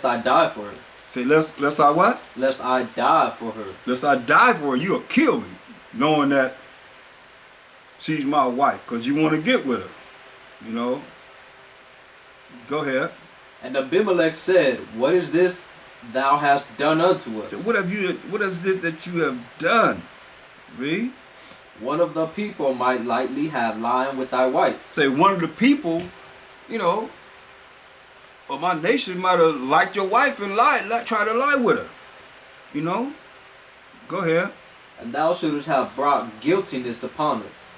I die for her. Say, lest I what? Lest I die for her. Lest I die for her, you'll kill me, knowing that she's my wife, because you want to get with her. You know? Go ahead. And Abimelech said, What is this thou hast done unto us? So what is this that you have done? Read. One of the people might lightly have lying with thy wife. Say, one of the people, you know, of my nation might have liked your wife and try to lie with her. You know? Go ahead. And thou shouldest have brought guiltiness upon us.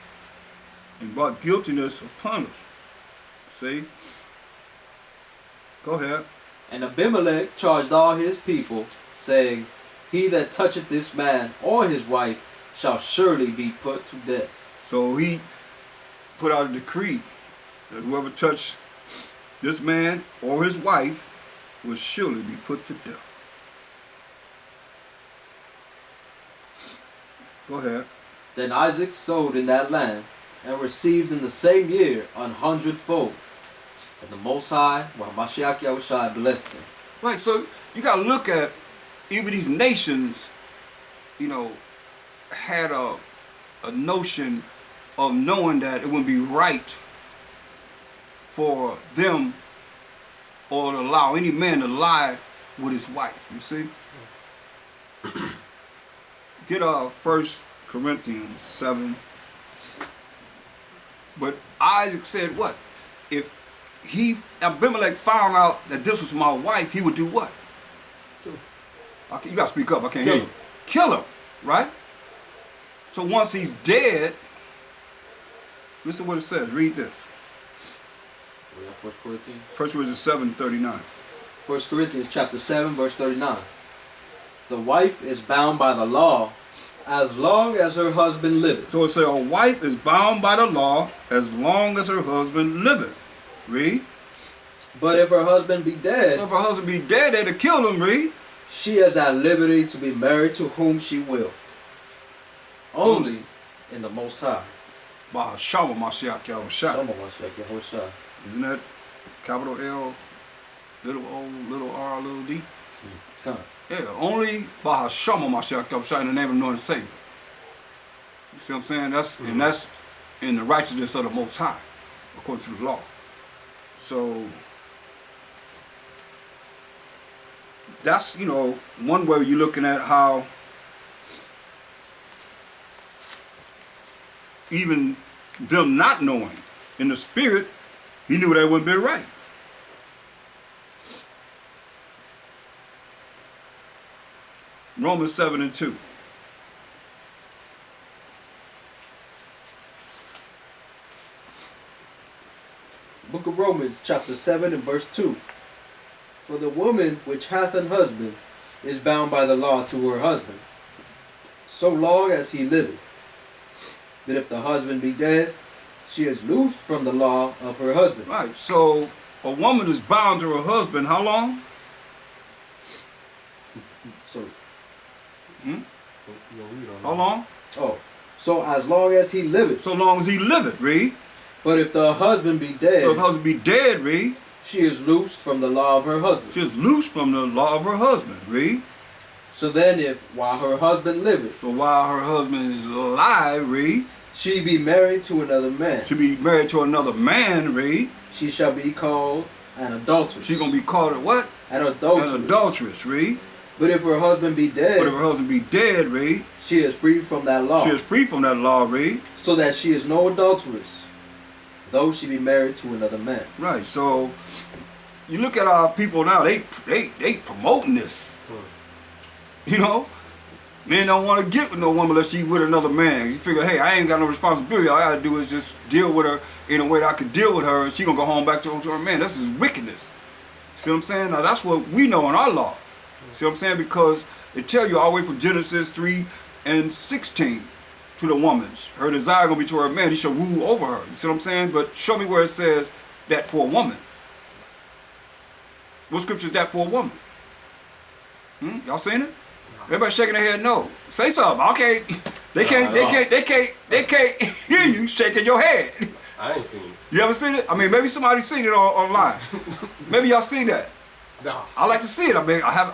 And brought guiltiness upon us. See? Go ahead. And Abimelech charged all his people, saying, He that toucheth this man or his wife shall surely be put to death. So he put out a decree that whoever touched this man or his wife will surely be put to death. Go ahead. Then Isaac sowed in that land, and received in the same year 100-fold. And the Most High, while Mashiach Yahushua blessed him. Right, so you got to look at even these nations, you know, had a notion of knowing that it wouldn't be right for them or to allow any man to lie with his wife, you see? Get 1 Corinthians 7. But Isaac said what? If Abimelech found out that this was my wife, he would do what? You got to speak up, I can't hear you. Kill him, right? So once he's dead, listen to what it says. Read this. 1 Corinthians? 1 Corinthians 7:39. 1 Corinthians chapter 7, verse 39. The wife is bound by the law as long as her husband liveth. So it says a wife is bound by the law as long as her husband liveth. Read. But if her husband be dead, So if her husband be dead, they'd have killed him, read. she is at liberty to be married to whom she will. Only in the Most High. By Shama Mashiach Yahushua. Some of us like Yahushua. Isn't that capital L, little O, little R, little D? Come on. Yeah, only by Hashama Mashiach Yahushua in the name of the Lord and Savior. You see what I'm saying? And that's in the righteousness of the Most High, according to the law. So that's, you know, one way you're looking at how even them not knowing in the spirit, he knew that wouldn't be right. Romans 7:2. Book of Romans chapter 7 and verse 2. For the woman which hath an husband is bound by the law to her husband, so long as he liveth. But if the husband be dead, she is loosed from the law of her husband. Right, so a woman is bound to her husband how long? So, How long? so as long as he liveth. So long as he liveth, read. But if the husband be dead, So if the husband be dead, read. she is loosed from the law of her husband. She is loosed from the law of her husband, read. So then if, while her husband liveth, So while her husband is alive, read. she be married to another man, She be married to another man, read. she shall be called an adulteress. She gonna be called a what? An adulteress. An adulteress, read. But if her husband be dead, But if her husband be dead, read. she is free from that law, She is free from that law, read. so that she is no adulteress, though she be married to another man. Right, so you look at our people now, they promoting this. You know? Men don't want to get with no woman unless she with another man. You figure, hey, I ain't got no responsibility. All I gotta do is just deal with her in a way that I could deal with her, and she gonna go home back to her man. This is wickedness. See what I'm saying? Now that's what we know in our law. See what I'm saying? Because they tell you all the way from Genesis 3:16 to the woman. Her desire gonna be to her man. He shall rule over her. You see what I'm saying? But show me where it says that for a woman. What scripture is that for a woman? Y'all seen it? Everybody shaking their head no. Say something. Okay. They can't hear you shaking your head. I ain't seen it. You ever seen it? I mean, maybe somebody seen it online. Maybe y'all seen that. No. I like to see it. I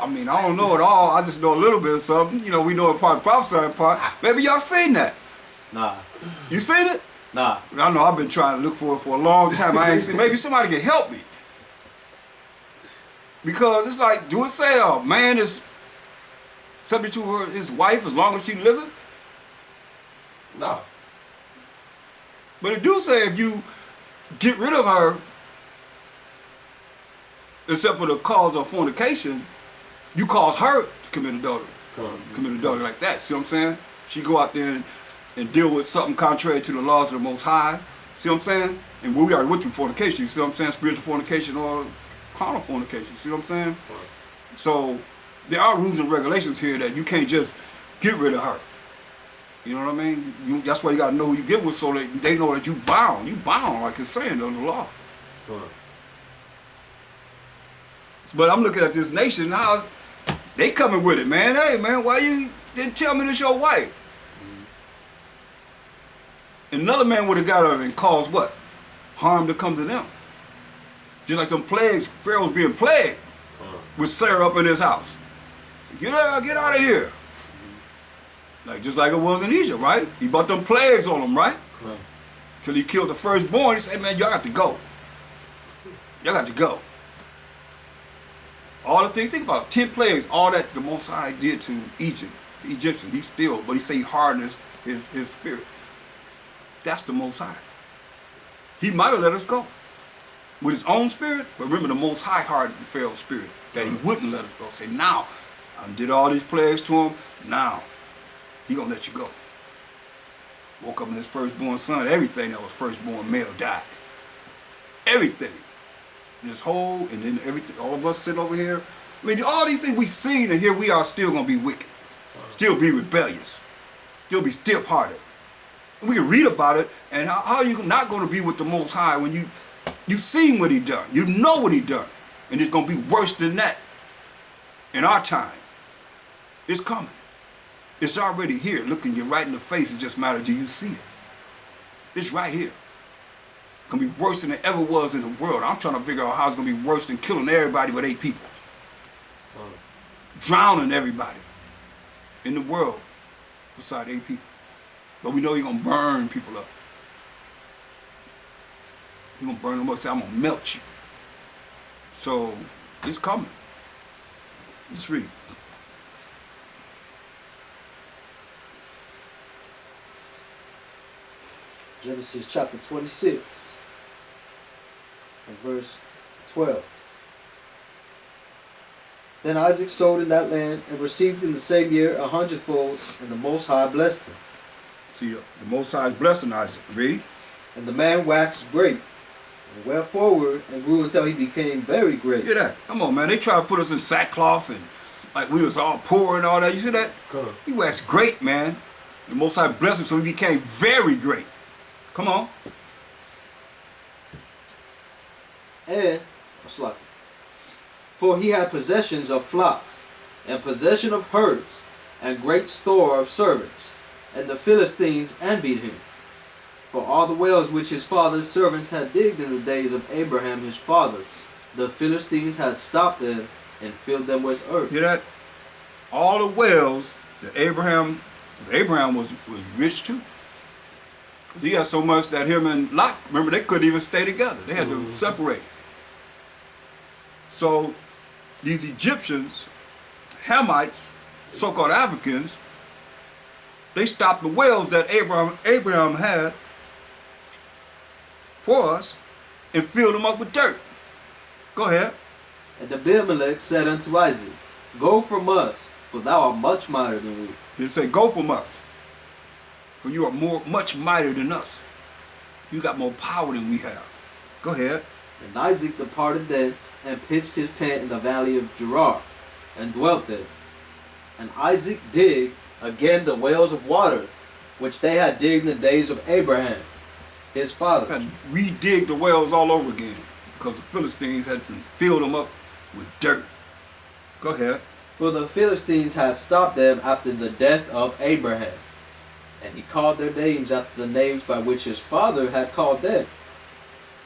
mean, I don't know it all. I just know a little bit of something. You know, we know a part, prophesying part. Maybe y'all seen that. Nah. You seen it? Nah. I know I've been trying to look for it for a long time. I ain't seen. Maybe somebody can help me. Because it's like, do it say a man is subject to his wife as long as she living? No. But it do say if you get rid of her, except for the cause of fornication, you cause her to commit adultery. Commit adultery like that. See what I'm saying? She go out there and deal with something contrary to the laws of the Most High. See what I'm saying? And we already went through fornication. You see what I'm saying? Spiritual fornication or carnal fornication. See what I'm saying? So there are rules and regulations here that you can't just get rid of her. You know what I mean? That's why you got to know who you get with, so that they know that you bound. You bound, like it's saying under the law. But I'm looking at this nation, how's they coming with it, man? Hey, man, why you didn't tell me this your wife? Another man would have got her and caused what? Harm to come to them. Just like them plagues, Pharaoh's being plagued with Sarah up in his house. Get out of here. Like just like it was in Egypt, right? He brought them plagues on them, right? Till he killed the firstborn. He said, man, y'all got to go. Y'all got to go. All the things, think about it, 10 plagues, all that the Most High did to Egypt, the Egyptians, but he said he hardened his spirit. That's the Most High. He might have let us go with his own spirit, but remember the Most High hardened Pharaoh's spirit, that he wouldn't let us go. Say, now, I did all these plagues to him, now, he gonna let you go. Woke up in his firstborn son, everything that was firstborn male died. Everything. This whole, and then everything, all of us sit over here. I mean, all these things we seen, and here we are still going to be wicked. Still be rebellious. Still be stiff-hearted. And we can read about it, and how are you not going to be with the Most High when you seen what he done? You know what he done. And it's going to be worse than that in our time. It's coming. It's already here, looking you right in the face. It just matters, do you see it? It's right here. It's going to be worse than it ever was in the world. I'm trying to figure out how it's going to be worse than killing everybody with 8 people. Drowning everybody in the world beside 8 people. But we know you're going to burn people up. You're going to burn them up. Say, I'm going to melt you. So, it's coming. Let's read. Genesis chapter 26 and verse 12. Then Isaac sowed in that land and received in the same year 100-fold, and the Most High blessed him. See, the Most High is blessing Isaac. Read. And the man waxed great, and went forward, and grew until he became very great. Hear that? Come on, man. They try to put us in sackcloth and like we was all poor and all that. You see that? Come. He waxed great, man. The Most High blessed him, so he became very great. Come on. And, for he had possessions of flocks, and possession of herds, and great store of servants. And the Philistines envied him. For all the wells which his father's servants had digged in the days of Abraham his father, the Philistines had stopped them and filled them with earth. Hear that? All the wells that Abraham was rich too. He had so much that him and Lot, remember, they couldn't even stay together. They had to separate. So these Egyptians, Hamites, so-called Africans, they stopped the wells that Abraham had for us and filled them up with dirt. Go ahead. And Abimelech said unto Isaac, Go from us, for thou art much mightier than we. He said, go from us, for you are much mightier than us. You got more power than we have. Go ahead. And Isaac departed thence, and pitched his tent in the valley of Gerar, and dwelt there. And Isaac digged again the wells of water, which they had digged in the days of Abraham, his father. Had to redig the wells all over again, because the Philistines had filled them up with dirt. Go ahead. For the Philistines had stopped them after the death of Abraham. And he called their names after the names by which his father had called them.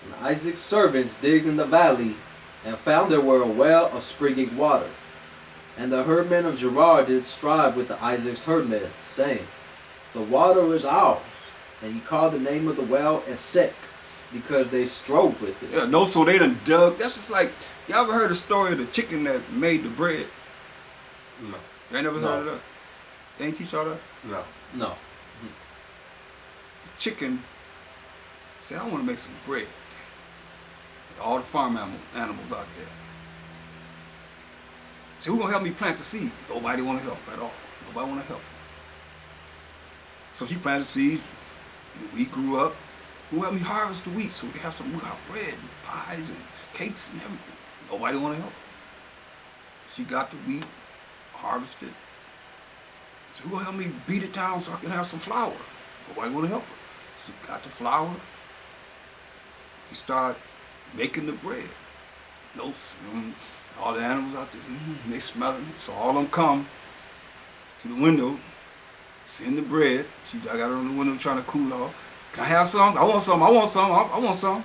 And Isaac's servants digged in the valley and found there were a well of springing water. And the herdmen of Gerar did strive with the Isaac's herdmen, saying, The water is ours. And he called the name of the well Esek, because they strove with it. Yeah, no, so they done dug. That's just like, y'all ever heard the story of the chicken that made the bread? No. You ain't never heard of that? They ain't teach y'all that? No. No. The chicken said, I want to make some bread. All the farm animals out there. So who gonna help me plant the seed? Nobody wanna help at all. Nobody wanna help. So she planted seeds, the wheat grew up. Who helped me harvest the wheat so we can have some bread and pies and cakes and everything? Nobody wanna help. She got the wheat, harvested. So who gonna help me beat it down so I can have some flour? Nobody wanna help her. She got the flour. She started making the bread. All the animals out there, they smelling it. So all of them come to the window, seeing the bread. I got her on the window trying to cool off. Can I have some? I want some. I want some. I want some.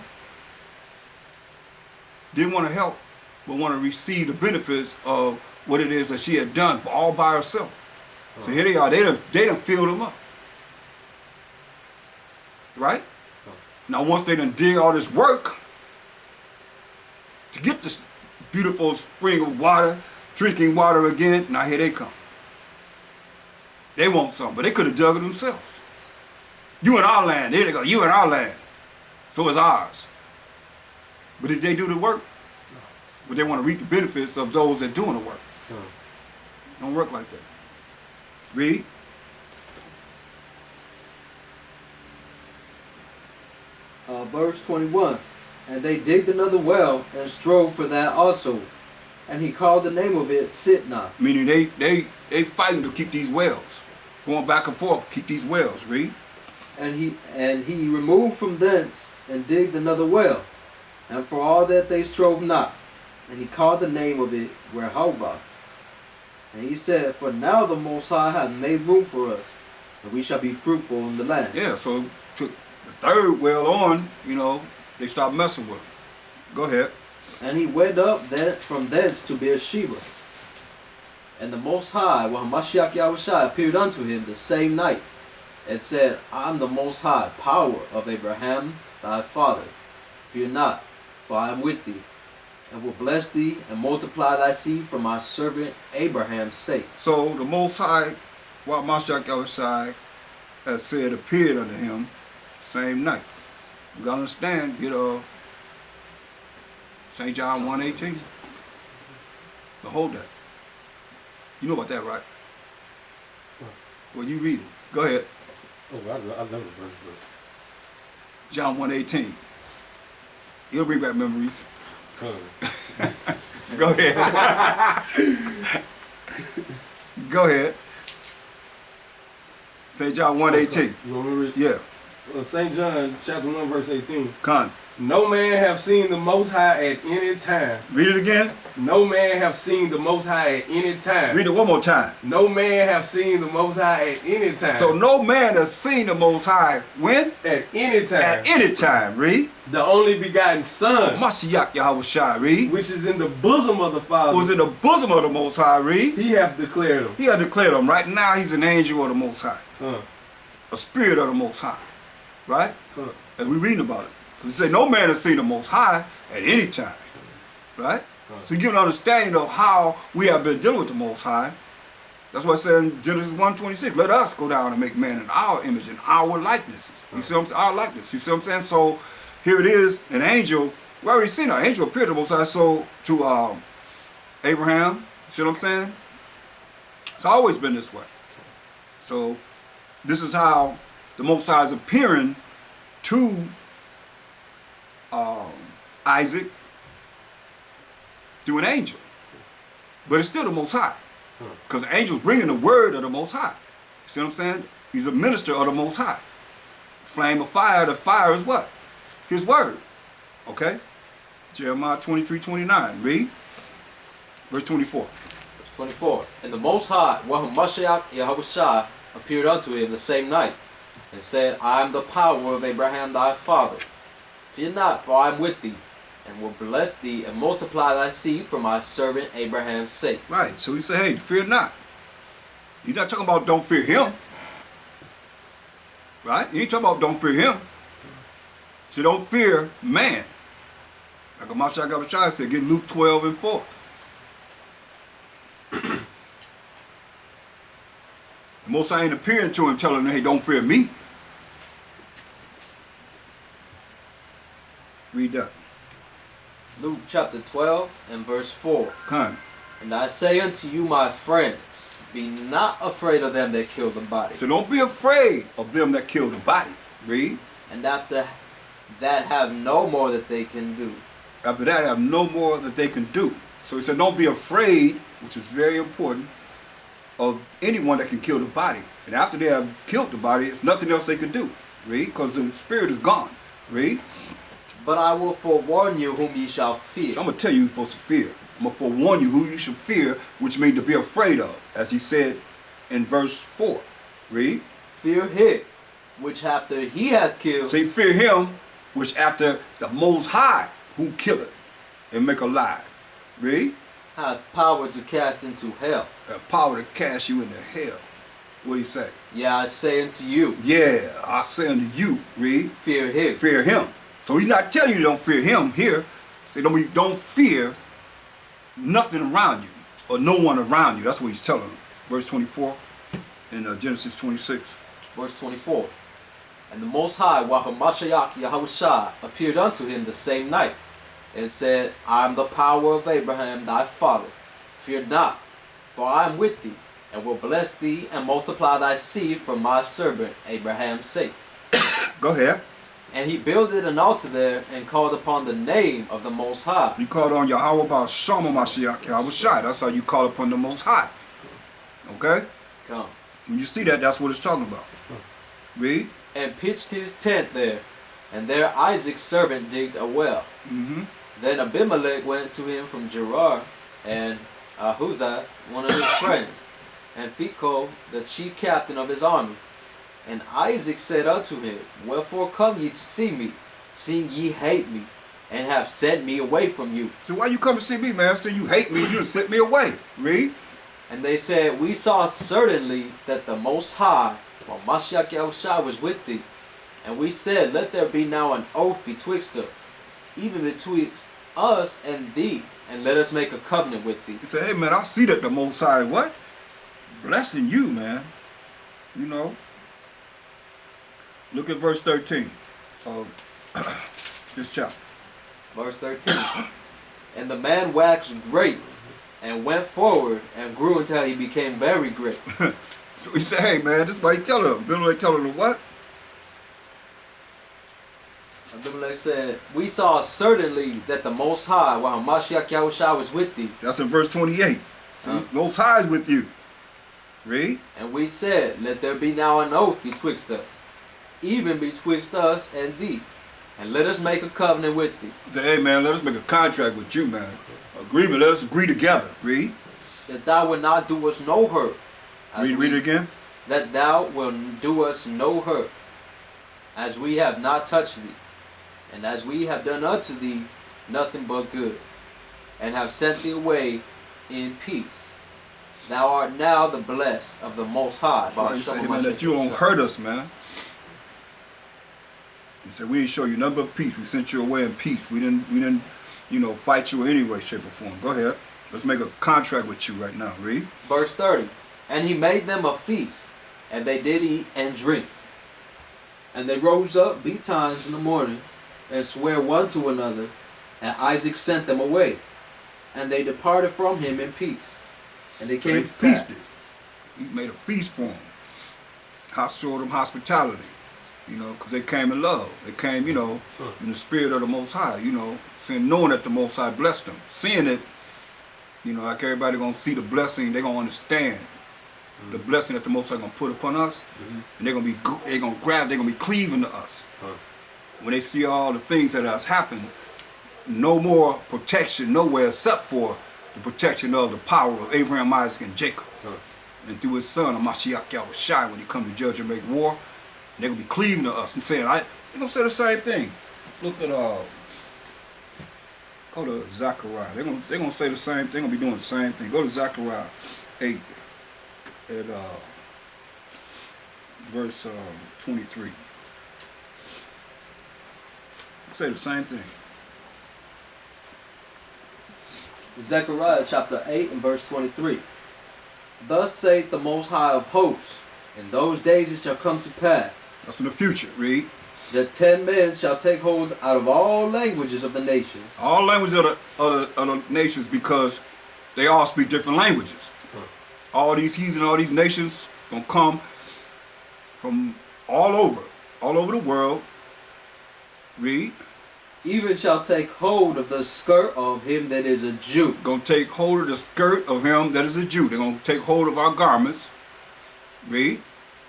Didn't want to help, but want to receive the benefits of what it is that she had done all by herself. So here they are. They done filled them up. Right? Now once they done did all this work to get this beautiful spring of water, drinking water again, now here they come. They want some, but they could have dug it themselves. You in our land, there they go, you in our land. So it's ours. But did they do the work? No. But they want to reap the benefits of those that doing the work. No. Don't work like that. Read. Verse 21. And they digged another well and strove for that also. And he called the name of it Sitnah. Meaning they fighting to keep these wells. Going back and forth, keep these wells. Read. And he removed from thence and digged another well. And for all that they strove not. And he called the name of it Rehoboth. And he said, For now the Most High hath made room for us, and we shall be fruitful in the land. Yeah, so took the third well on, they stopped messing with him. Go ahead. And he went up from thence to Beersheba. And the Most High, when Mashiach Yahushua appeared unto him the same night, and said, I am the Most High, power of Abraham thy father. Fear not, for I am with thee, and will bless thee and multiply thy seed for my servant Abraham's sake. So the Most High, while Mashiach Yahushua has said, appeared unto him same night. You gotta understand, St. John 1:18. Behold that. You know about that, right? Well, you read it. Go ahead. Oh, I love the verse. John 1:18. He'll bring back memories. Go ahead. Go ahead. St. John 1:18. You want me to read? Yeah. St. John chapter 1 verse 18. Con. No man have seen the Most High at any time. Read it again. No man have seen the Most High at any time. Read it one more time. No man have seen the Most High at any time. So no man has seen the Most High when? At any time. At any time. Read. The only begotten Son. Mashiach Yahushua. Read. Which is in the bosom of the Father. Was in the bosom of the Most High. Read. He hath declared him. He had declared him. Right now he's an angel of the Most High. A spirit of the Most High. Right? As we reading about it. So he said no man has seen the Most High at any time. Right? So you give an understanding of how we have been dealing with the Most High. That's what it said in Genesis 1:26. Let us go down and make man in our image, in our likeness. You see what I'm saying? Our likeness. You see what I'm saying? So here it is, an angel. We already seen an angel appear to the Most High. So to Abraham. You see what I'm saying? It's always been this way. So this is how the Most High is appearing to Isaac through an angel. But it's still the Most High. Because the angel's bringing the word of the Most High. You see what I'm saying? He's a minister of the Most High. Flame of fire, the fire is what? His word. Okay? Jeremiah 23:29. Read. Verse 24. Verse 24. And the Most High, when Mashiach Yahushua appeared unto him the same night, and said, I am the power of Abraham thy father. Fear not, for I am with thee, and will bless thee and multiply thy seed for my servant Abraham's sake. Right. So he said, hey, fear not. He's not talking about don't fear him. Right? He ain't talking about don't fear him. So don't fear man. Like Mashak Abishai said, get Luke 12 and 4. The Most High ain't appearing to him telling him, hey, don't fear me. Read that. Luke chapter 12 and verse 4. Come. And I say unto you, my friends, be not afraid of them that kill the body, So don't be afraid of them that kill the body. Read. and after that have no more that they can do. After that, have no more that they can do. So he said, don't be afraid, which is very important, of anyone that can kill the body. And after they have killed the body, it's nothing else they can do. Read. Because the spirit is gone. Read. But I will forewarn you whom ye shall fear. So I'm going to tell you you're supposed to fear. I'm going to forewarn you who you should fear, which means to be afraid of, as he said in verse 4. Read. Fear him, which after he hath killed, Say, fear him, which after the Most High, who killeth and make alive. Read. hath power to cast into hell. Have power to cast you into hell. What do he say? Yeah, I say unto you, Yeah, I say unto you, read, fear him. fear him. So he's not telling you don't fear him here. Say don't fear nothing around you or no one around you. That's what he's telling them. Verse 24 in Genesis 26. Verse 24. And the Most High, while Mashiach Yahushua appeared unto him the same night, and said, I am the power of Abraham thy father. Fear not, for I am with thee, and will bless thee and multiply thy seed for my servant Abraham's sake. Go ahead. And he builded an altar there and called upon the name of the Most High. You called on Yahweh by Shama Mashiach Yahweh Shai. That's how you call upon the Most High. Okay? Come. When you see that, that's what it's talking about. Read. And pitched his tent there, and there Isaac's servant digged a well. Mm-hmm. Then Abimelech went to him from Gerar, and Ahuzat, one of his friends, and Phicol, the chief captain of his army. And Isaac said unto him, Wherefore come ye to see me, seeing ye hate me, and have sent me away from you? So why you come to see me, man? Say you hate me, you done sent me away. Read. And they said, We saw certainly that the Most High, while Mashiach Yahushua was with thee. And we said, Let there be now an oath betwixt us, even betwixt us and thee, and let us make a covenant with thee. He said, hey, man, I see that the Most High, what? Blessing you, man. You know. Look at verse 13 of this chapter. Verse 13. And the man waxed great, and went forward, and grew until he became very great. So he said, hey, man, this is what he telling him. Abimelech telling him what? Abimelech said, We saw certainly that the Most High, while Mashiach Yahushua was with thee. That's in verse 28. See, Most High is with you. Read. And we said, Let there be now an oath betwixt us, even betwixt us and thee, and let us make a covenant with thee. He said, hey, man, let us make a contract with you, man. Agreement, let us agree together. Read. That thou wilt not do us no hurt. Read it again. That thou wilt do us no hurt, as we have not touched thee, and as we have done unto thee nothing but good, and have sent thee away in peace. Thou art now the blessed of the Most High. So he said, hey, man, that you don't hurt us, man. He said, we didn't show you nothing but peace. We sent you away in peace. We didn't, fight you in any way, shape, or form. Go ahead. Let's make a contract with you right now. Read. Verse 30. And he made them a feast, and they did eat and drink. And they rose up betimes in the morning, and sware one to another, and Isaac sent them away. And they departed from him in peace. And they came feasted. fast. He made a feast for them. Showed them hospitality. Because they came in love. They came, in the spirit of the Most High, knowing that the Most High blessed them. Seeing it, like everybody going to see the blessing, they're going to understand the blessing that the Most High going to put upon us. And they're going to grab, they're going to be cleaving to us. When they see all the things that has happened, no more protection nowhere except for the protection of the power of Abraham, Isaac, and Jacob. And through his son, Mashiach Yahushua, when he come to judge and make war, they're going to be cleaving to us and saying, they're going to say the same thing. Look at Go to Zechariah. They're gonna say the same thing. They're gonna be doing the same thing. Go to Zechariah 8 at verse 23. Say the same thing. Zechariah chapter 8 and verse 23. Thus saith the Most High of hosts, in those days it shall come to pass, That's in the future. Read. that 10 men shall take hold out of all languages of the nations. All languages of the nations, because they all speak different languages. All these heathen, all these nations gonna come from all over the world. Read. Even shall take hold of the skirt of him that is a Jew. Gonna take hold of the skirt of him that is a Jew. They're gonna take hold of our garments. Read.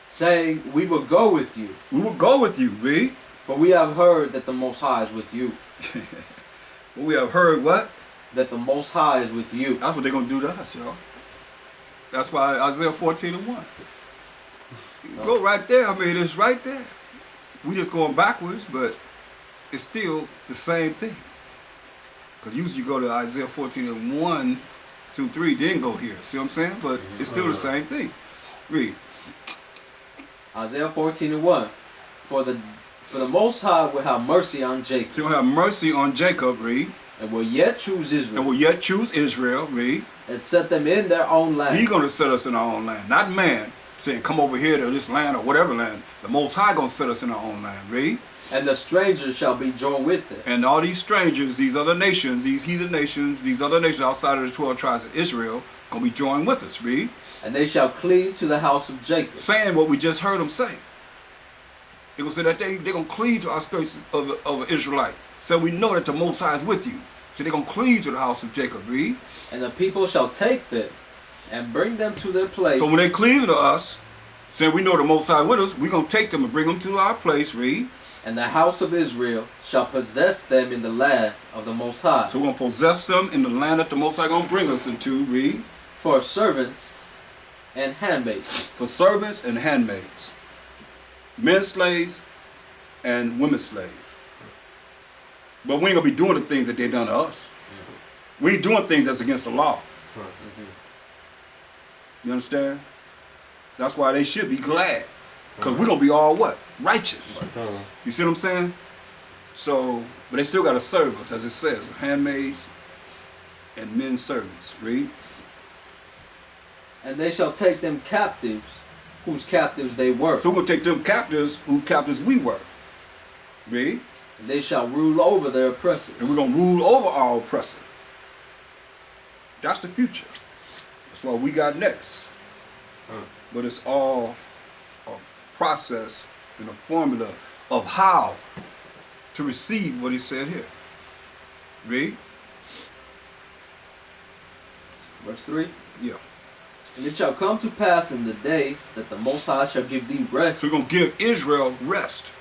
Saying, we will go with you, We will go with you. Read. for we have heard that the Most High is with you. We have heard what? That the Most High is with you. That's what they're gonna do to us, y'all. That's why Isaiah 14 and 1. You go right there. I mean, it's right there. We just going backwards, but it's still the same thing. Because usually you go to Isaiah 14 and 1, 2, 3, then go here. See what I'm saying? But it's still the same thing. Read. Isaiah 14 and 1. For the Most High will have mercy on Jacob, So you're gonna have mercy on Jacob, read. and will yet choose Israel, And will yet choose Israel, read. and set them in their own land. He's gonna set us in our own land. Not man saying, come over here to this land or whatever land. The Most High gonna set us in our own land, read. And the strangers shall be joined with them. And all these strangers, these other nations, these heathen nations, these other nations outside of the 12 tribes of Israel, gonna be joined with us, read. And they shall cleave to the house of Jacob. Saying what we just heard them say. They're gonna say that they're gonna cleave to our skirts of an Israelite. So we know that the Most High is with you. So they're gonna cleave to the house of Jacob, read. And the people shall take them and bring them to their place. So when they cleave to us, saying we know the Most High with us, we're gonna take them and bring them to our place, read. And the house of Israel shall possess them in the land of the Most High. So we're gonna possess them in the land that the Most High gonna bring us into, read. For servants and handmaids. For servants and handmaids, men slaves and women slaves. But we ain't gonna be doing the things that they done to us. We ain't doing things that's against the law. You understand? That's why they should be glad. Because we're gonna be all what? Righteous. You see what I'm saying? So, but they still gotta serve us, as it says, handmaids and men servants. Read. And they shall take them captives, whose captives they were. So we're gonna take them captives, whose captives we were. Read. And they shall rule over their oppressors. And we're gonna rule over our oppressor. That's the future. That's what we got next. But it's all a process and a formula of how to receive what he said here. Read. Verse 3. Yeah. And it shall come to pass in the day that the Most High shall give thee rest So we're gonna give Israel rest.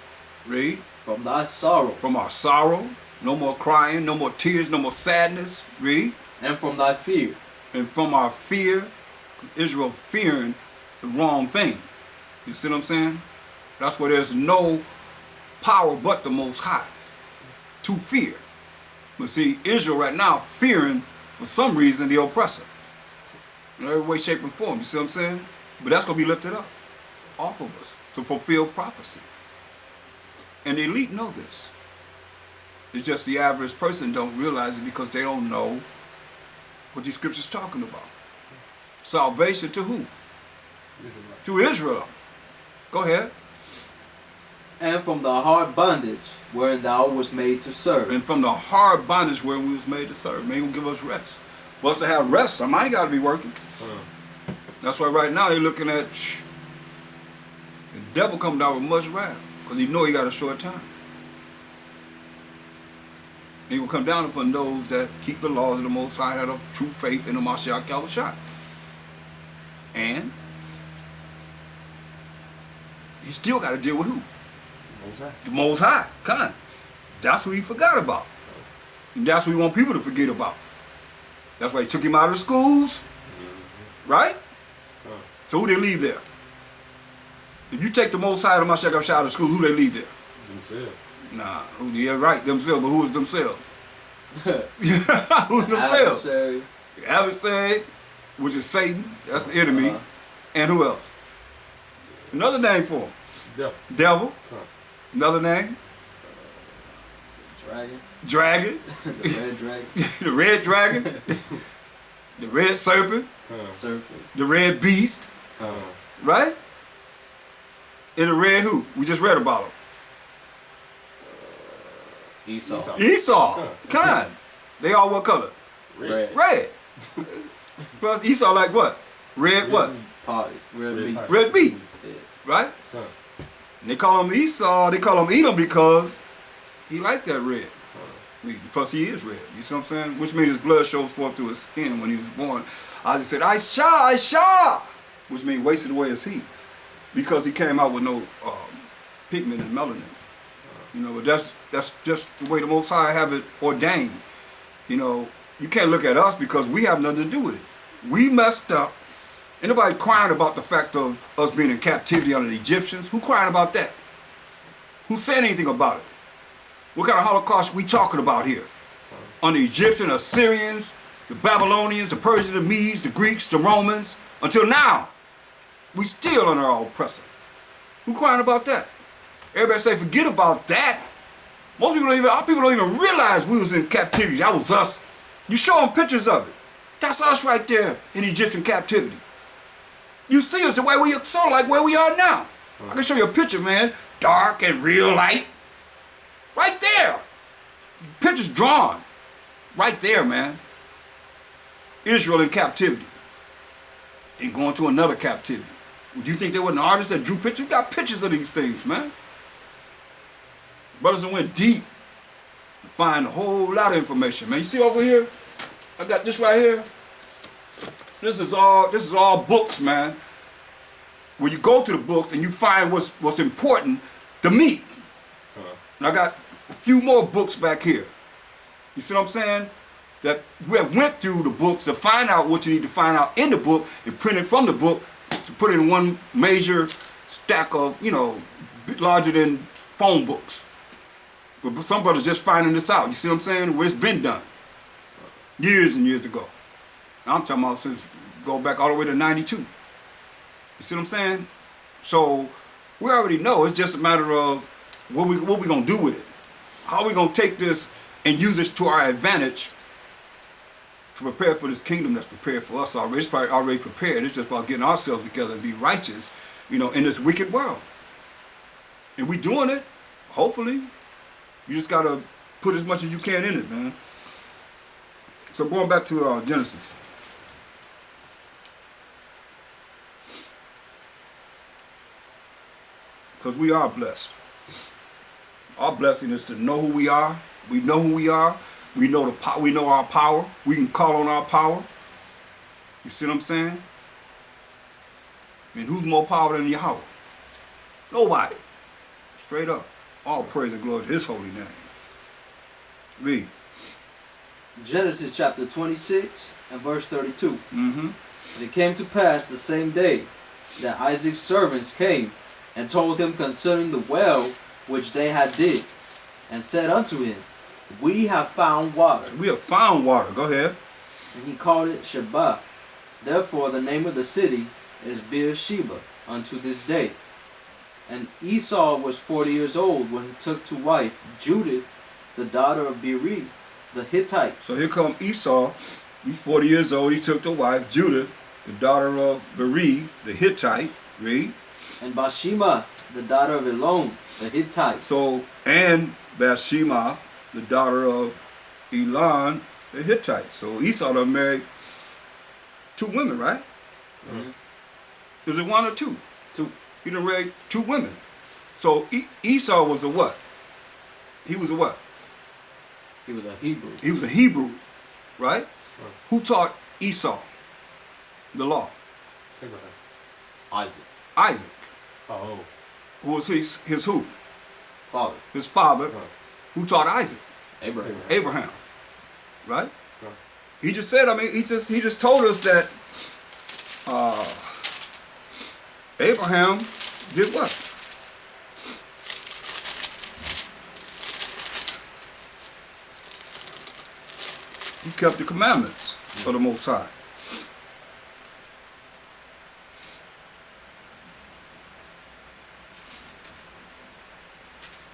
Read. from thy sorrow, From our sorrow, no more crying, no more tears, no more sadness. Read. and from thy fear. And from our fear, Israel fearing the wrong thing. You see what I'm saying? That's where there's no power but the Most High to fear. But see, Israel right now fearing, for some reason, the oppressor. In every way, shape, and form. You see what I'm saying? But that's going to be lifted up off of us to fulfill prophecy. And the elite know this. It's just the average person don't realize it because they don't know what these scriptures talking about. Salvation to who? To Israel. Go ahead. And from the hard bondage wherein thou wast made to serve. And from the hard bondage where we was made to serve. Man, gonna give us rest. For us to have rest, somebody got to be working. That's why right now they're looking at the devil coming down with much wrath because he know he got a short time. He will come down upon those that keep the laws of the Most High, have a true faith in the Mashiach Yahushua. And he still got to deal with who? The Most High. Come on. That's who he forgot about. And that's what we want people to forget about. That's why he took him out of the schools. Right? So who they leave there? If you take the Most High of Mashiach out of school, who they leave there? Themselves. Nah, yeah, right, themselves, but who is themselves? Who's themselves? Adversary. The adversary, which is Satan, that's the enemy. Uh-huh. And who else? Another name for him. Devil. Devil. Huh. Another name. Dragon. Dragon. The red dragon. The red dragon. The red serpent. Serpent. The red beast. Right? And the red who? We just read about him. Esau. Esau. Kind. They all what color? Red. Red. Plus Esau like what? Red what? Potty. Red meat. Red meat. Yeah. Right? And they call him Esau, they call him Edom because he liked that red. Plus he is red. You see what I'm saying? Which means his blood shows forth through his skin when he was born. I just said, I saw, which means wasted away is he. Because he came out with no pigment and melanin. You know, but that's just the way the Most High have it ordained. You know, you can't look at us because we have nothing to do with it. We messed up. Ain't nobody crying about the fact of us being in captivity under the Egyptians. Who crying about that? Who said anything about it? What kind of Holocaust we talking about here? On the Egyptians, Assyrians, the Babylonians, the Persians, the Medes, the Greeks, the Romans. Until now, we still under our oppressor. Who crying about that? Everybody say, forget about that. Most people our people don't even realize we was in captivity. That was us. You show them pictures of it. That's us right there in Egyptian captivity. You see us the way we are, sort of like where we are now. I can show you a picture, man. Dark and real light. Right there. Pictures drawn. Right there, man. Israel in captivity. And going to another captivity. Would you think there wasn't artists that drew pictures? We got pictures of these things, man. Brothers that went deep to find a whole lot of information, man. You see over here? I got this right here. This is all books, man. When you go to the books and you find what's important, the meat. And I got a few more books back here. You see what I'm saying? That we have went through the books to find out what you need to find out in the book and print it from the book to put it in one major stack of, you know, larger than phone books. But some brothers just finding this out. You see what I'm saying? Where it's been done. Years and years ago. I'm talking about since go back all the way to 92. You see what I'm saying? So we already know. It's just a matter of what we gonna do with it. How we gonna take this and use it to our advantage to prepare for this kingdom that's prepared for us already. It's probably already prepared. It's just about getting ourselves together and be righteous, you know, in this wicked world. And we doing it, hopefully. You just gotta put as much as you can in it, man. So going back to Genesis. Because we are blessed. Our blessing is to know who we are. We know who we are. We know we know our power. We can call on our power. You see what I'm saying? I mean, who's more powerful than Yahweh? Nobody. Straight up. All praise and glory to his holy name. Read. Genesis chapter 26 and verse 32. Mm-hmm. And it came to pass the same day that Isaac's servants came and told him concerning the well which they had dig, and said unto him, We have found water. We have found water. Go ahead. And he called it Sheba. Therefore the name of the city is Beersheba unto this day. And Esau was 40 years old when he took to wife Judith, the daughter of Beeri, the Hittite. So here come Esau. He's 40 years old. He took to wife Judith, the daughter of Beeri, the Hittite. Read. And Bathsheba, the daughter of Elon, the Hittite. So, and Bathsheba, the daughter of Elon, the Hittite. So Esau done married two women, right? Mm-hmm. Is it one or two? Two. He done married two women. So Esau was a what? He was a what? He was a Hebrew. He was a Hebrew, right? Who taught Esau the law? Abraham. Isaac. Isaac. Oh. Who was his who? Father. His father. Right. Who taught Isaac? Abraham. Abraham. Right? Right. He just said, I mean, he just told us that Abraham did what? kept the commandments of the Most High.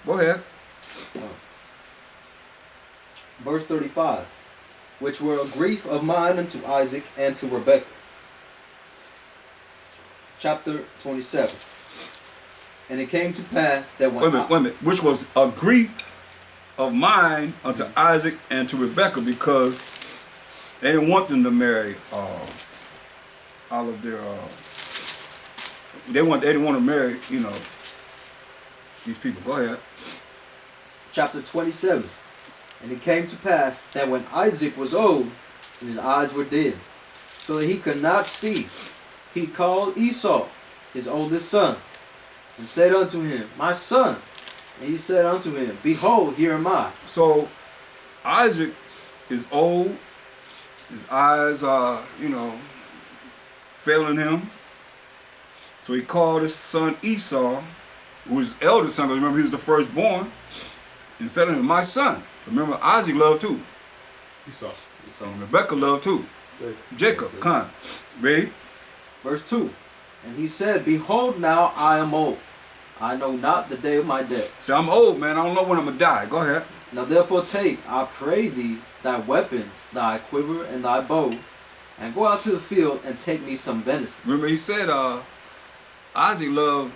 Go ahead. Verse 35. Which were a grief of mine unto Isaac and to Rebekah. Chapter 27. And it came to pass that when Wait a minute. Which was a grief of mine unto Isaac and to Rebekah, because they didn't want them to marry all of their. They didn't want to marry, these people. Go ahead. Chapter 27. And it came to pass that when Isaac was old, and his eyes were dim, so that he could not see, he called Esau, his oldest son, and said unto him, My son. And he said unto him, Behold, here am I. So Isaac is old. His eyes are, failing him. So he called his son Esau, who was his eldest son, because remember he was the firstborn, and said to him, My son. Remember, Isaac loved too. Esau. And Rebekah loved too. Jacob, Khan. Read. Verse 2. And he said, Behold, now I am old. I know not the day of my death. See, I'm old, man. I don't know when I'm going to die. Go ahead. Now therefore take, I pray thee, thy weapons, thy quiver, and thy bow, and go out to the field and take me some venison. Remember, he said Isaac loved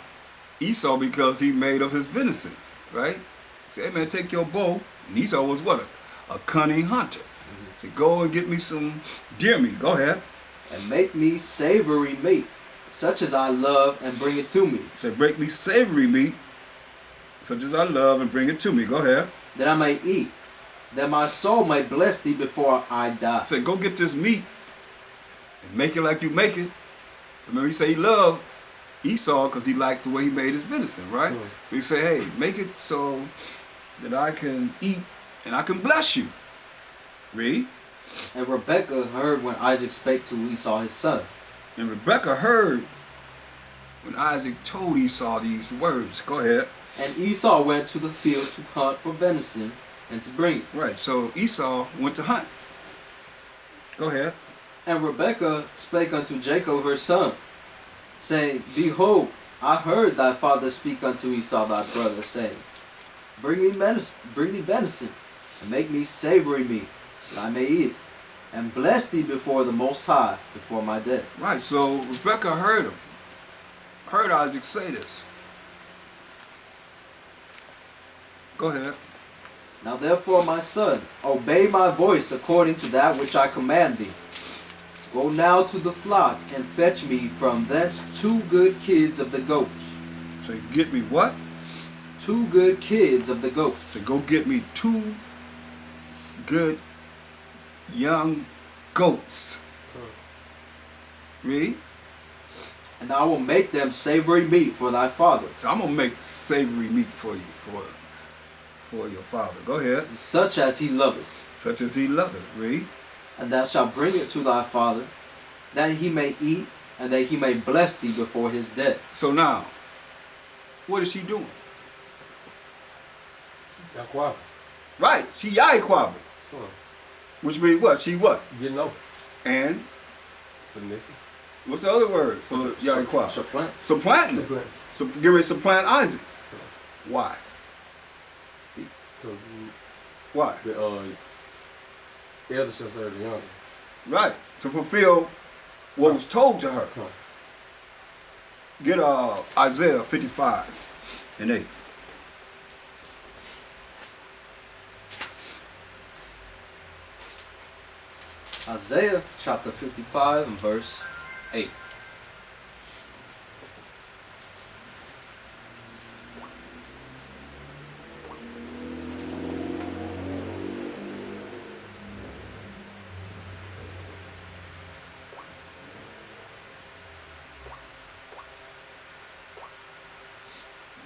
Esau because he made of his venison, right? He said, hey, man, take your bow. And Esau was what? A cunning hunter. He said, go and get me some deer meat. Go ahead. And make me savory meat, such as I love, and bring it to me. He said, break me savory meat, such as I love, and bring it to me. Go ahead. That I may eat, that my soul may bless thee before I die. He said, go get this meat and make it like you make it. Remember, he said he loved Esau because he liked the way he made his venison, right? So he said, hey, make it so that I can eat and I can bless you. Read. And Rebekah heard when Isaac spake to Esau his son. And Rebekah heard when Isaac told Esau these words. Go ahead. And Esau went to the field to hunt for venison and to bring it. Right, so Esau went to hunt. Go ahead. And Rebekah spake unto Jacob her son, saying, Behold, I heard thy father speak unto Esau thy brother, saying, Bring me venison, and make me savory meat, that I may eat it, and bless thee before the Most High, before my death. Right, so Rebekah heard him. Heard Isaac say this. Go ahead. Now therefore, my son, obey my voice according to that which I command thee. Go now to the flock, and fetch me from thence 2 good kids of the goats. So get me what? 2 good kids of the goats. So go get me 2 good young goats. Read. And I will make them savory meat for thy father, So I'm gonna make savory meat for you, for your father. Go ahead. such as he loveth. Such as he loveth. Read. And thou shalt bring it to thy father, that he may eat, and that he may bless thee before his death. So now, what is she doing? Yaquab. Right, she Yaquab. Which means what? She what? Getting over. And Vanessa. what's the other word for Yaquab? Supplant. Supplanting it. So get ready to supplant Isaac. Why? Because Why? the elder shall serve the younger. Right. To fulfill what was told to her. Come on. Get Isaiah 55 and 8. Isaiah chapter 55 and verse 8.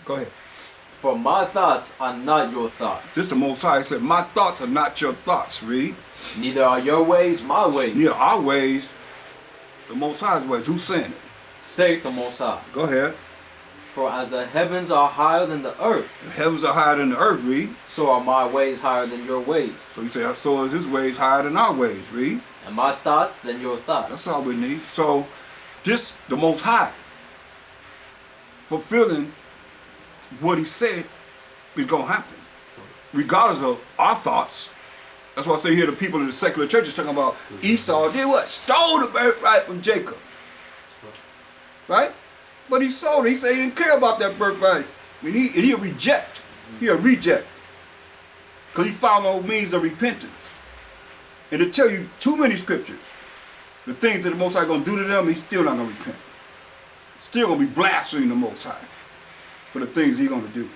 Go ahead. For my thoughts are not your thoughts, This the Most High said, my thoughts are not your thoughts. Read. neither are your ways my ways, Yeah, our ways, the Most High's ways. Who's saying it? saith the Most High. Go ahead. For as the heavens are higher than the earth, The heavens are higher than the earth, read. so are my ways higher than your ways, So he said, so is his ways higher than our ways, read. and my thoughts than your thoughts. That's all we need. So this, the Most High, fulfilling what he said is going to happen, regardless of our thoughts. That's why I say here the people in the secular churches talking about Esau did what? Stole the birthright from Jacob. Right? But he sold it. He said he didn't care about that birthright. And he'll reject. He'll reject. Because he found no means of repentance. And to tell you too many scriptures, the things that the Most High going to do to them, he's still not going to repent. Still going to be blaspheming the Most High for the things he's going to do.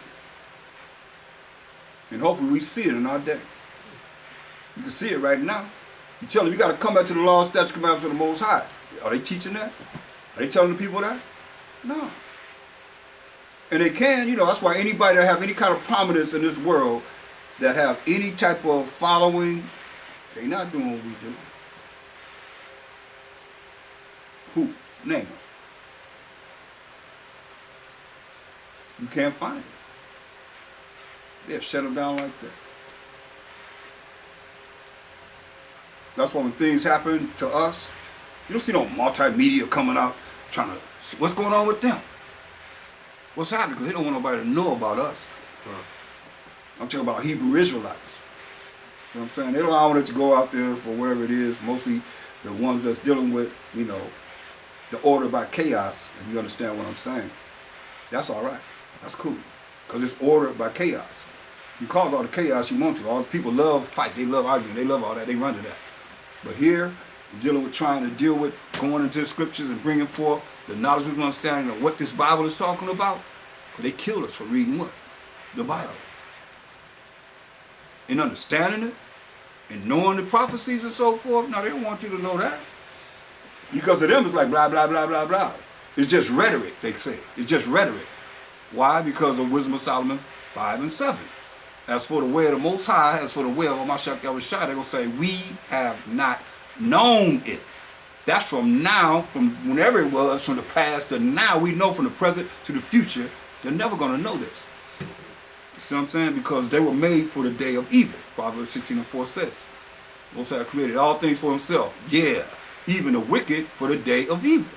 And hopefully we see it in our day. You can see it right now. You tell them you got to come back to the law, statutes, commandments of the Most High. Are they teaching that? Are they telling the people that? No. And they can, that's why anybody that have any kind of prominence in this world, that have any type of following, they not doing what we do. Who? Name them. You can't find it. They'll shut them down like that. That's why when things happen to us, you don't see no multimedia coming out trying to see what's going on with them. What's happening? Because they don't want nobody to know about us. I'm talking about Hebrew Israelites. See what I'm saying? They don't allow it to go out there for wherever it is. Mostly the ones that's dealing with, the order by chaos, if you understand what I'm saying. That's all right. That's cool. Because it's ordered by chaos. You cause all the chaos you want to. All the people love fight. They love arguing. They love all that. They run to that. But here, we're dealing with trying to deal with going into the scriptures and bringing forth the knowledge and understanding of what this Bible is talking about. But they killed us for reading what? The Bible. And understanding it and knowing the prophecies and so forth. Now, they don't want you to know that. Because of them, it's like blah, blah, blah, blah, blah. It's just rhetoric, they say. It's just rhetoric. Why? Because of Wisdom of Solomon 5 and 7. As for the way of the Most High, as for the way of Mashiach Yahushua, they're going to say, we have not known it. That's from now, from whenever it was, from the past to now. We know from the present to the future, they're never going to know this. You see what I'm saying? Because they were made for the day of evil. Proverbs 16 and 4 says. Most High created all things for himself. Yeah, even the wicked for the day of evil.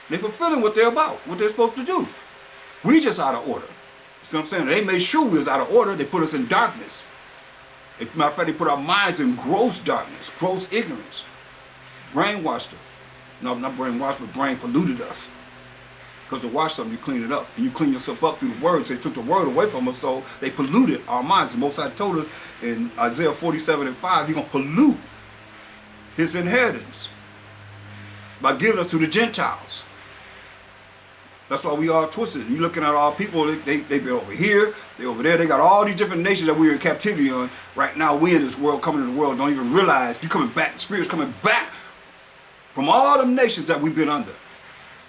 They're fulfilling what they're about, what they're supposed to do. We just out of order. See what I'm saying? They made sure we was out of order. They put us in darkness. As a matter of fact, they put our minds in gross darkness, gross ignorance. Brainwashed us. No, not brainwashed, but brain polluted us. Because to wash something, you clean it up. And you clean yourself up through the word. So they took the word away from us, so they polluted our minds. And Most High told us in Isaiah 47 and 5, he's going to pollute his inheritance by giving us to the Gentiles. That's why we are twisted. You looking at all people, they've been over here, they over there. They got all these different nations that we're in captivity on. Right now, we in this world, coming to the world, don't even realize you coming back, the Spirit's coming back from all them nations that we've been under.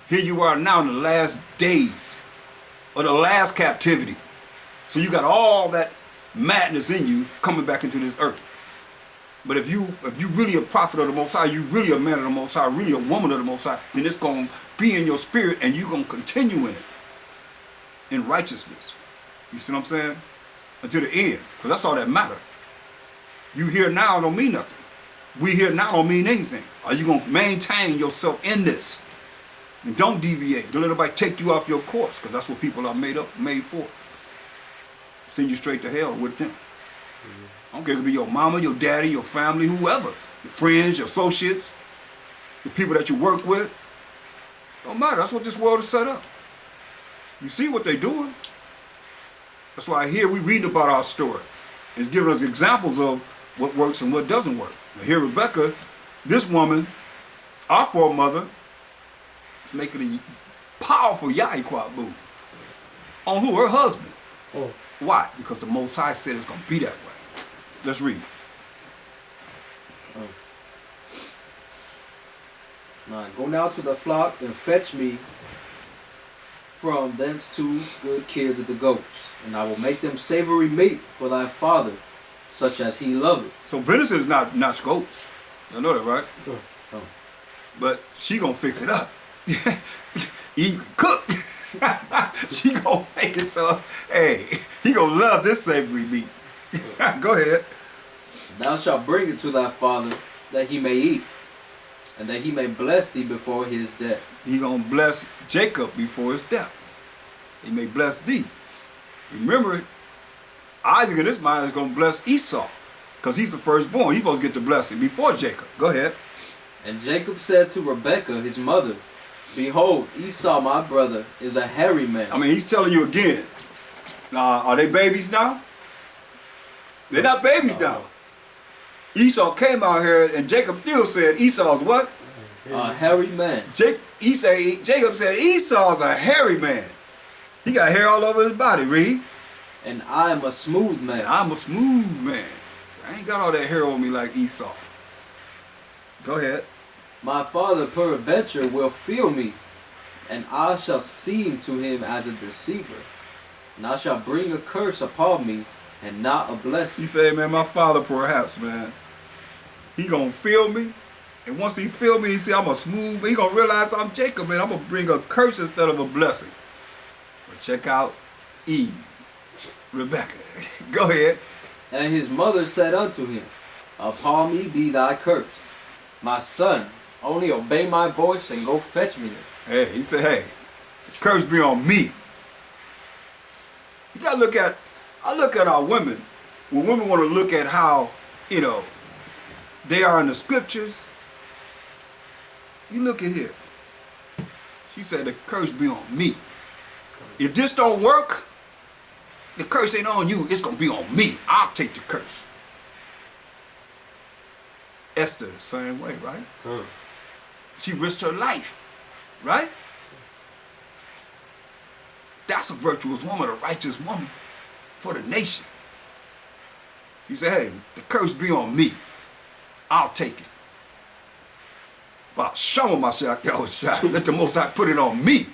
Here you are now in the last days of the last captivity. So you got all that madness in you coming back into this earth. But if you really a prophet of the Most High, you really a man of the Most High, really a woman of the Most High, then it's going to be in your spirit and you're going to continue in it. In righteousness. You see what I'm saying? Until the end. Because that's all that matters. You here now don't mean nothing. We here now don't mean anything. Are you going to maintain yourself in this? And don't deviate. Don't let nobody take you off your course. Because that's what people are made for. Send you straight to hell with them. I don't care if it be your mama, your daddy, your family, whoever. Your friends, your associates, the people that you work with. Don't matter. That's what this world is set up. You see what they're doing. That's why here we reading about our story. It's giving us examples of what works and what doesn't work. Now here Rebecca, this woman, our foremother, is making a powerful Yahiqua move. On who? Her husband. Oh. Why? Because the Most High said it's going to be that way. Let's read. 9. Go now to the flock and fetch me from thence 2 good kids of the goats, and I will make them savory meat for thy father, such as he loveth. So venison is not goats. You know that, right? Oh. But she gonna fix it up. You can cook. She gonna make it so, hey, he gonna love this savory meat. Go ahead. Thou shalt bring it to thy father, that he may eat, and that he may bless thee before his death. He gonna bless Jacob before his death. He may bless thee. Remember, Isaac in his mind is gonna bless Esau, because he's the firstborn. He's supposed to get the blessing before Jacob. Go ahead. And Jacob said to Rebekah his mother, Behold, Esau my brother is a hairy man. I mean, he's telling you again. Now, are they babies now? They're not babies now. Esau came out here and Jacob still said Esau's what? A hairy man. Jacob said Esau's a hairy man. He got hair all over his body, read. And I am a smooth man. And I'm a smooth man. So I ain't got all that hair on me like Esau. Go ahead. My father peradventure will feel me, and I shall seem to him as a deceiver. And I shall bring a curse upon me, and not a blessing. You say, man, my father perhaps, man. He gonna feel me. And once he feel me, he see I'm a smooth, he gonna realize I'm Jacob, man. I'm gonna bring a curse instead of a blessing. But check out Eve, Rebecca. Go ahead. And his mother said unto him, Upon me be thy curse. My son, only obey my voice and go fetch me. Hey, he said, hey, the curse be on me. You gotta look at, I look at our women. When women want to look at how, you know, they are in the scriptures, you look at here. She said, the curse be on me. If this don't work, the curse ain't on you, it's gonna be on me. I'll take the curse. Esther the same way, right? She risked her life, right? That's a virtuous woman, a righteous woman for the nation. She said, hey, the curse be on me. I'll take it. But show myself, let the Most High put it on me.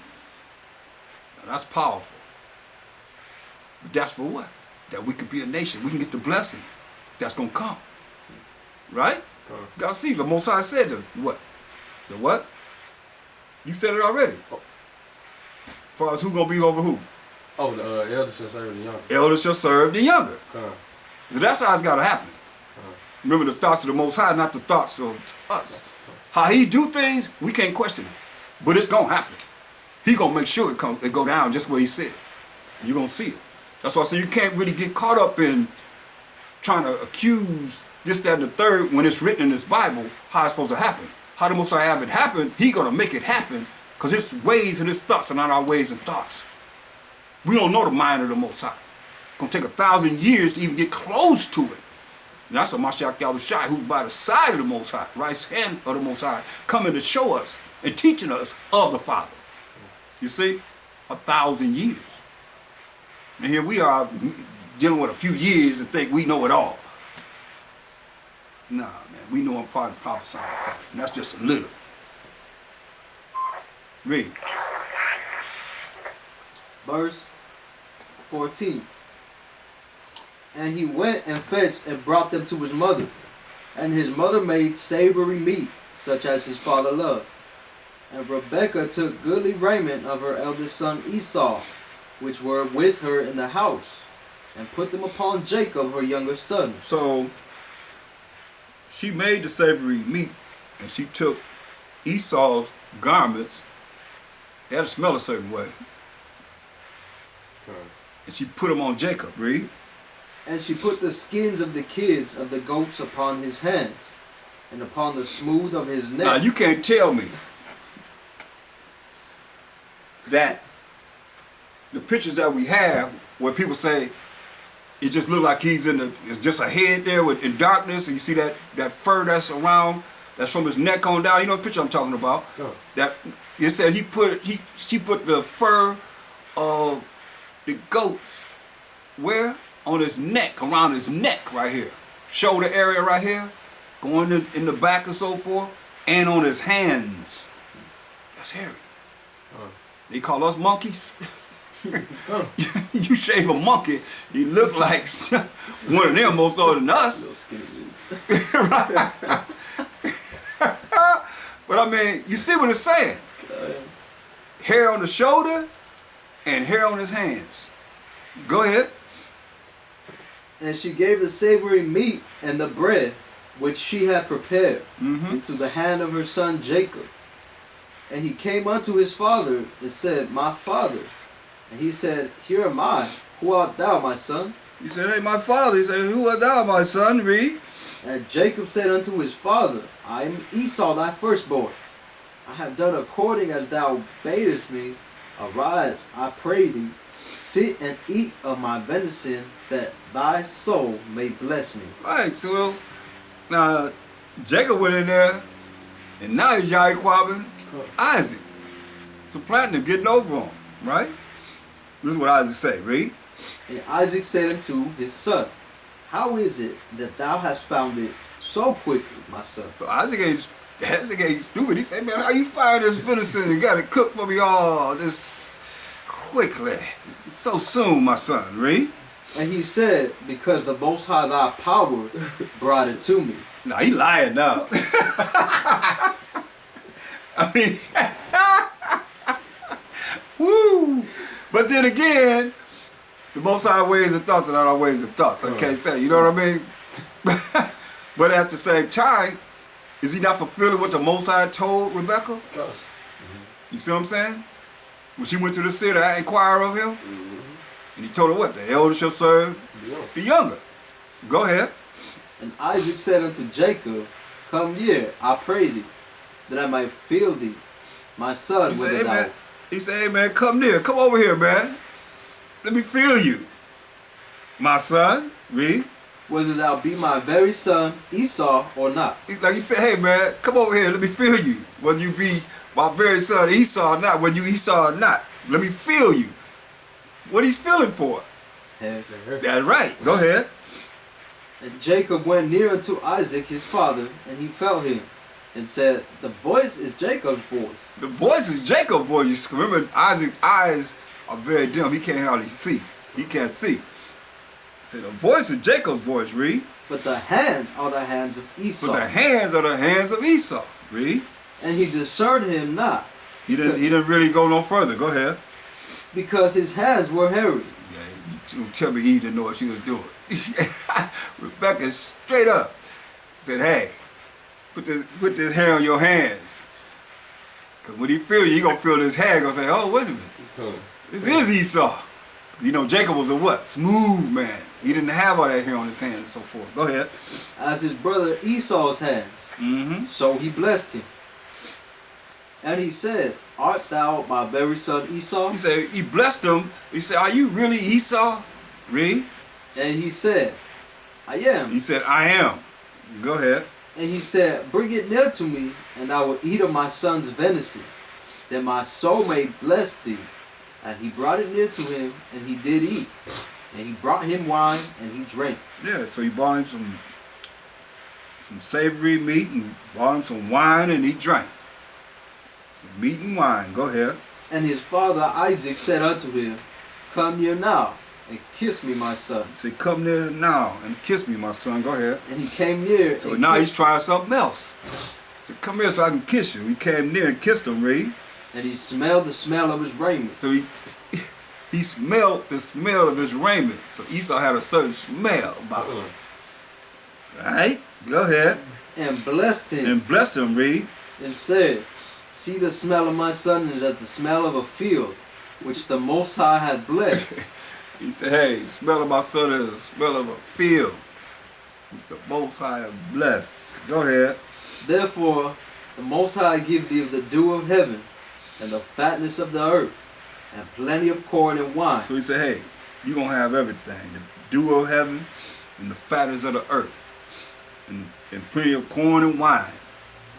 Now that's powerful. But that's for what? That we could be a nation. We can get the blessing that's going to come. Right? God sees the Most High said the what? The what? You said it already. As far as who going to be over who? Oh, the elder shall serve the younger. Elder shall serve the younger. Come. So that's how it's got to happen. Remember the thoughts of the Most High, not the thoughts of us. How he do things, we can't question it. But it's going to happen. He going to make sure it go down just where he said it. You're going to see it. That's why I say you can't really get caught up in trying to accuse this, that, and the third when it's written in this Bible how it's supposed to happen. How the Most High have it happen, he going to make it happen because his ways and his thoughts are not our ways and thoughts. We don't know the mind of the Most High. It's going to take 1,000 years to even get close to it. And that's a Mashiach Yahushua who's by the side of the Most High, right hand of the Most High, coming to show us and teaching us of the Father. You see? 1,000 years. And here we are dealing with a few years and think we know it all. Nah, man, we know in part and prophesy in part. And that's just a little. Read. Verse 14. And he went and fetched and brought them to his mother. And his mother made savory meat, such as his father loved. And Rebekah took goodly raiment of her eldest son Esau, which were with her in the house, and put them upon Jacob, her younger son. So, she made the savory meat, and she took Esau's garments. They had to smell a certain way. And she put them on Jacob, read. And she put the skins of the kids of the goats upon his hands, and upon the smooth of his neck. Now, you can't tell me that the pictures that we have where people say it just look like he's it's just a head there in darkness, and you see that fur that's around, that's from his neck on down. You know the picture I'm talking about? Sure. That it said she put the fur of the goats where? On his neck, around his neck right here. Shoulder area right here, going in the back and so forth, and on his hands. That's hairy. They call us monkeys. You shave a monkey, you look like one of them more so than us. Right? But I mean, you see what it's saying? Hair on the shoulder, and hair on his hands. Go ahead. And she gave the savory meat and the bread which she had prepared into the hand of her son Jacob. And he came unto his father and said, My father. And he said, Here am I. Who art thou, my son? He said, Hey, my father. He said, Who art thou, my son? Read. And Jacob said unto his father, I am Esau thy firstborn. I have done according as thou badest me. Arise, I pray thee, sit and eat of my venison, that thy soul may bless me. All right, so now Jacob went in there, and now he's Yaquabbing Isaac, supplanting him, getting over on him, right? This is what Isaac say, read. And Isaac said unto his son, How is it that thou hast found it so quickly, my son? So Isaac ain't stupid. He said, Man, how you find this venison and got it cooked for me all this quickly? So soon, my son, read. And he said, Because the Most High thy power brought it to me. Nah, he lying now. I mean, woo. But then again, the Most High ways of thoughts are not our ways of thoughts. I can't say, you know what I mean? But at the same time, is he not fulfilling what the Most High told Rebecca? You see what I'm saying? When she went to the city to inquire of him, and he told her what? The elder shall serve the younger. Go ahead. And Isaac said unto Jacob, Come near, I pray thee, that I might feel thee, my son, He said, whether hey, thou... man. He said, Hey, man, come near. Come over here, man. Let me feel you. My son, read. Whether thou be my very son Esau or not. Like he said, hey, man, come over here. Let me feel you. Whether you be my very son Esau or not, whether you Esau or not. Let me feel you. What he's feeling for. That's right. Go ahead. And Jacob went near unto Isaac his father, and he felt him, and said, The voice is Jacob's voice. The voice is Jacob's voice. Remember, Isaac's eyes are very dim. He can't hardly see. He can't see. Say the voice is Jacob's voice, read. But the hands are the hands of Esau. But the hands are the hands of Esau, read. And he discerned him not. He didn't really go no further. Go ahead. Because his hands were hairy. Yeah, you tell me Eve didn't know what she was doing. Rebecca straight up said, hey, put this hair on your hands. Because when he feel you, he going to feel this hair. Going to say, oh, wait a minute. This is Esau. You know, Jacob was a what? Smooth man. He didn't have all that hair on his hands and so forth. Go ahead. As his brother Esau's hands. So he blessed him. And he said, Art thou my very son Esau? He said, he blessed him. He said, are you really Esau? Read. And he said, I am. He said, I am. Go ahead. And he said, Bring it near to me, and I will eat of my son's venison, that my soul may bless thee. And he brought it near to him, and he did eat. And he brought him wine, and he drank. Yeah, so he bought him some savory meat, and bought him some wine, and he drank. Some meat and wine. Go ahead. And his father Isaac said unto him, Come near now, and kiss me, my son. He said, come near now and kiss me, my son. Go ahead. And he came near. So now he's trying something else. He said, come here so I can kiss you. He came near and kissed him, read. And he smelled the smell of his raiment. So he smelled the smell of his raiment. So Esau had a certain smell about him. Right? Go ahead. And blessed him. And blessed him, read. And said, See, the smell of my son is as the smell of a field, which the Most High hath blessed. He said, hey, the smell of my son is the smell of a field, which the Most High hath blessed. Go ahead. Therefore, the Most High give thee of the dew of heaven, and the fatness of the earth, and plenty of corn and wine. So he said, hey, you're going to have everything. The dew of heaven and the fatness of the earth. And plenty of corn and wine.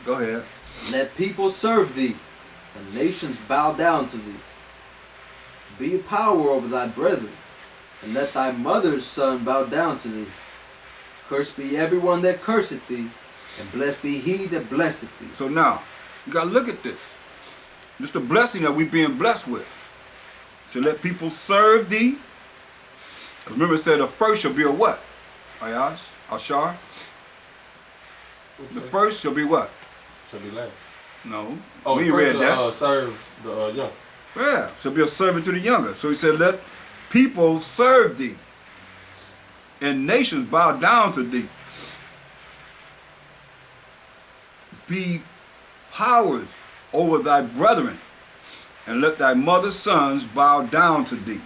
Go ahead. Let people serve thee, and nations bow down to thee. Be power over thy brethren, and let thy mother's son bow down to thee. Cursed be everyone that curseth thee, and blessed be he that blesseth thee. So now, you got to look at this. Just the blessing that we're being blessed with. So let people serve thee. Because remember it said the first shall be a what? Ayash? Ashar? The first shall be what? Shall be last. No. Oh, we first read that. serve the young. Yeah, so be a servant to the younger. So he said, let people serve thee, and nations bow down to thee. Be powers over thy brethren, and let thy mother's sons bow down to thee.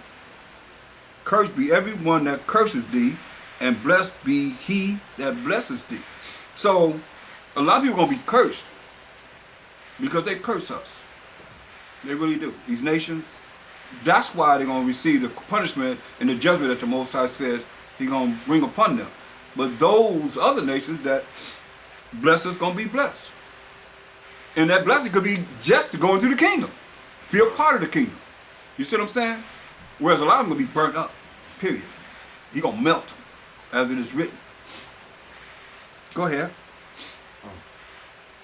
Cursed be every one that curses thee, and blessed be he that blesses thee. So, a lot of people are going to be cursed because they curse us. They really do. These nations, that's why they're going to receive the punishment and the judgment that the Most High said He's going to bring upon them. But those other nations that bless us going to be blessed. And that blessing could be just to go into the kingdom. Be a part of the kingdom. You see what I'm saying? Whereas a lot of them going to be burnt up. Period. He's going to melt them, as it is written. Go ahead.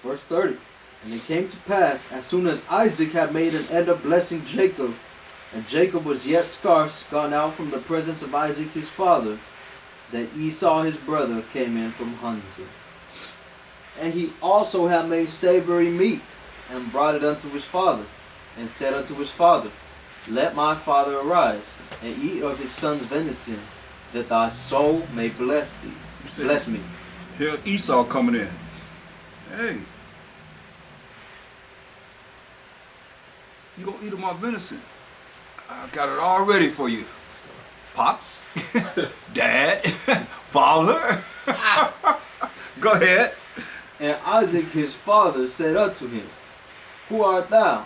Verse 30. And it came to pass, as soon as Isaac had made an end of blessing Jacob, and Jacob was yet scarce gone out from the presence of Isaac his father, that Esau his brother came in from hunting. And he also had made savory meat, and brought it unto his father, and said unto his father, Let my father arise, and eat of his son's venison, that thy soul may bless thee. Bless me. Here Esau coming in. Hey. You gonna eat of my venison? I got it all ready for you. Pops, Dad, Father. Go ahead. And Isaac his father said unto him, Who art thou?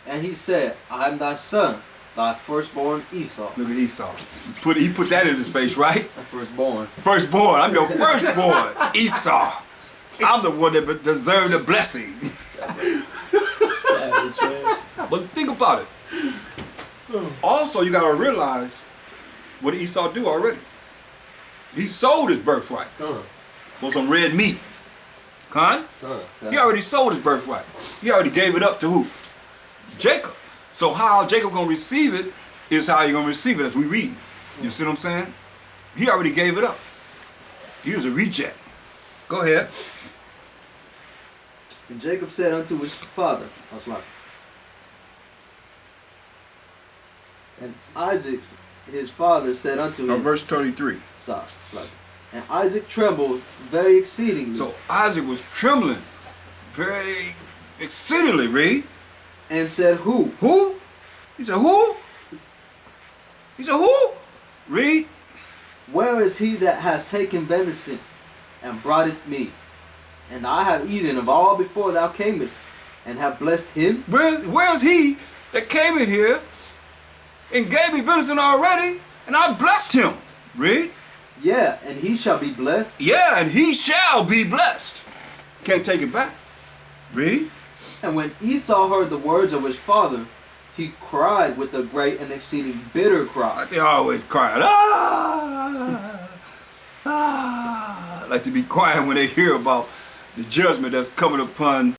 And he said, I am thy son, thy firstborn Esau. Look at Esau. He put that in his face, right? Thy firstborn. Firstborn. I'm your firstborn, Esau. I'm the one that deserved the blessing. Savage, man. But think about it. Also, you got to realize what did Esau do already? He sold his birthright for some red meat. He already sold his birthright. He already gave it up to who? Jacob. So how Jacob going to receive it is how you're going to receive it as we read. You see what I'm saying? He already gave it up. He was a reject. Go ahead. And Jacob said unto his father, I was like, and Isaac his father said unto him, Verse 33. Sorry, and Isaac trembled very exceedingly. So Isaac was trembling very exceedingly, read. And said, Who? Who? He said, who? He said, who? Read. Where is he that hath taken venison and brought it me? And I have eaten of all before thou camest, and have blessed him. Where's he that came in here and gave me venison already, and I blessed him? Read. Yeah, and he shall be blessed. Yeah, and he shall be blessed. Can't take it back. Read. And when Esau heard the words of his father, he cried with a great and exceeding bitter cry. They always crying. Ah, ah. Like to be crying when they hear about the judgment that's coming upon